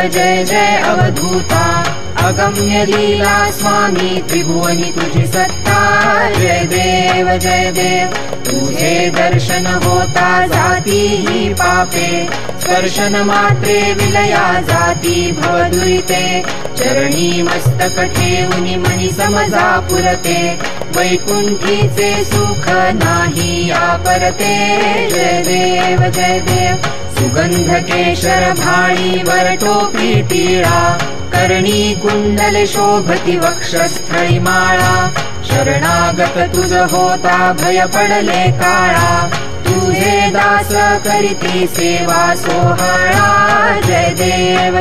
जय जय अवधूता अगम्य लीला स्वामी त्रिभुवनी तुझी सत्ता जय देव तुझे दर्शन होता जाती ही पापे स्पर्शन मात्रे विलया जाती भवदुरिते चरणी मस्तक ठेवुनी मनी समजा पुरते वैकुंठीचे सुख नाही आपरते जय देव सुगंध केशर भाळी वरटोपी टिळा कर्णी कुंडल शोभती वक्षस्थळी माळा शरणागत तुझ होता भय पडले काळा तुझे दास करीती सेवा सोहळा जय देव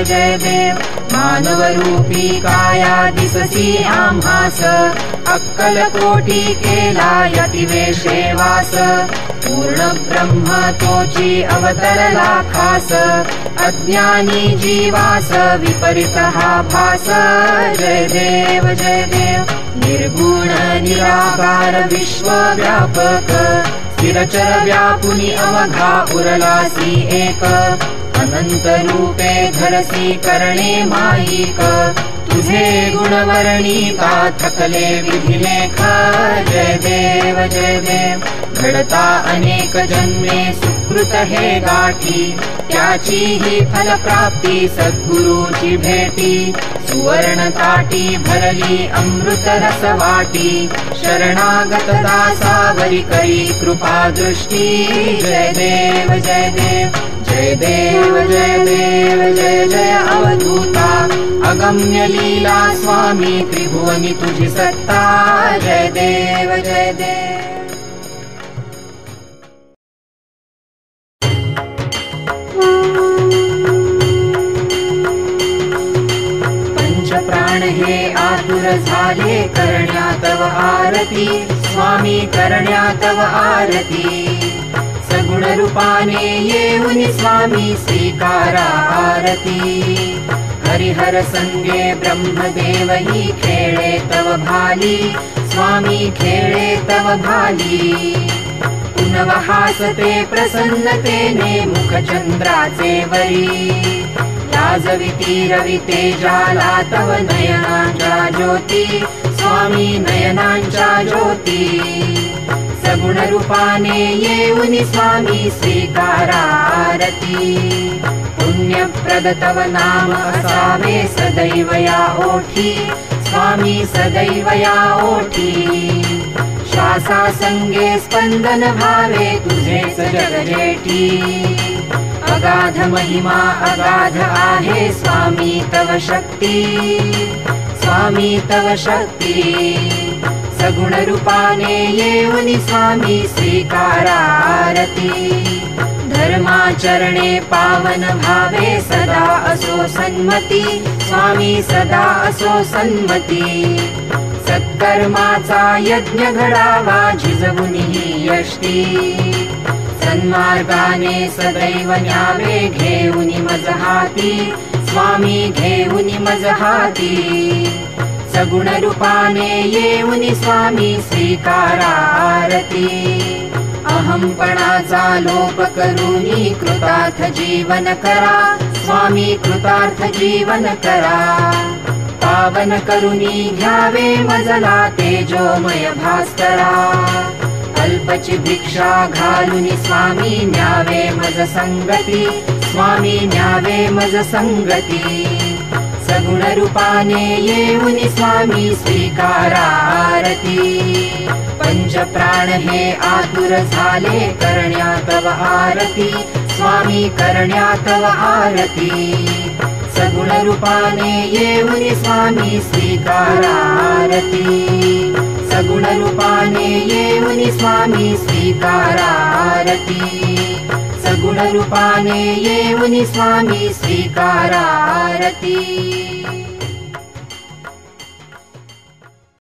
मानवरूपी काया दिससी आम्हास अक्कलकोटी केला यतिवेशे वास पूर्ण ब्रह्म तोची अवतरला खास अज्ञानी जीवास विपरीत हा भास जय देव निर्गुण निराकार विश्वव्यापक स्थिरचर व्यापुनी अवघा उरलासी एक अनंत रूपे धरसी करणे माईक तुझे गुणवर्णिता थकले विधिलेख जय देव घडता अनेक जन्मे सुकृत हे गाठी त्याची ही फलप्राप्ती सद्गुरूची भेटी सुवर्ण ताटी भरली अमृत रस वाटी शरणागत दासावरी करी कृपा दृष्टी जय देव जय जय अवधूता अगम्य लीला स्वामी त्रिभुवनी तुझी सत्ता जय देव पंचप्राण हे आतुर झाले करण्या तव आरती स्वामी करण्या तव आरती सगुण रूपाने येऊनी स्वामी स्वीकारा आरती हरिहर संगे ब्रह्मदेव ही खेळे तव भाली स्वामी खेळे तव भाली पुनव हासते प्रसन्नतेने मुखचंद्राचे वरी लाजविती रविते जाला तव नयनांच्या ज्योती स्वामी नयनांच्या ज्योती सगुण रूपाने येऊनी स्वामी स्वीकारा आरती पुण्यप्रद तव नाम असावे सदैव या ओठी स्वामी सदैव या ओठी श्वासा संगे स्पंदन भावे तुझेच जगजेठी अगाध महिमा अगाध आहे स्वामी तव शक्ती स्वामी तव शक्ती सगुण रूपाने येऊनी स्वामी स्वीकारा आरती धर्माचरणे पावन भावे सदा असो सन्मती स्वामी सदा असो सन्मती सत्कर्माचा यज्ञ घडावा झिजवुनी ही यष्टी सन्मार्गाने सदैव न्यावे घेऊनी मज हाती स्वामी घेऊनी मज हाती सगुण रूपाने येऊनी स्वामी स्वीकारा आरती अहंपणाचा लोप करूनी कृतार्थ जीवन करा स्वामी कृतार्थ जीवन करा पावन करूनी घ्यावे मजला तेजोमय भास्करा अल्पची भिक्षा घालूनी स्वामी न्यावे मज संगती स्वामी न्यावे मज संगती सगुण रूपाने येऊनी स्वामी स्वीकारा आरती पंचप्राण हे आतुर झाले करण्या तव आरती स्वामी करण्या तव आरती सगुण रूपाने येऊनी स्वामी स्वीकारा आरती सगुण रूपाने येऊनी स्वामी स्वीकारा आरती सगुण रूपाने येऊनी स्वामी स्वीकारा आरती।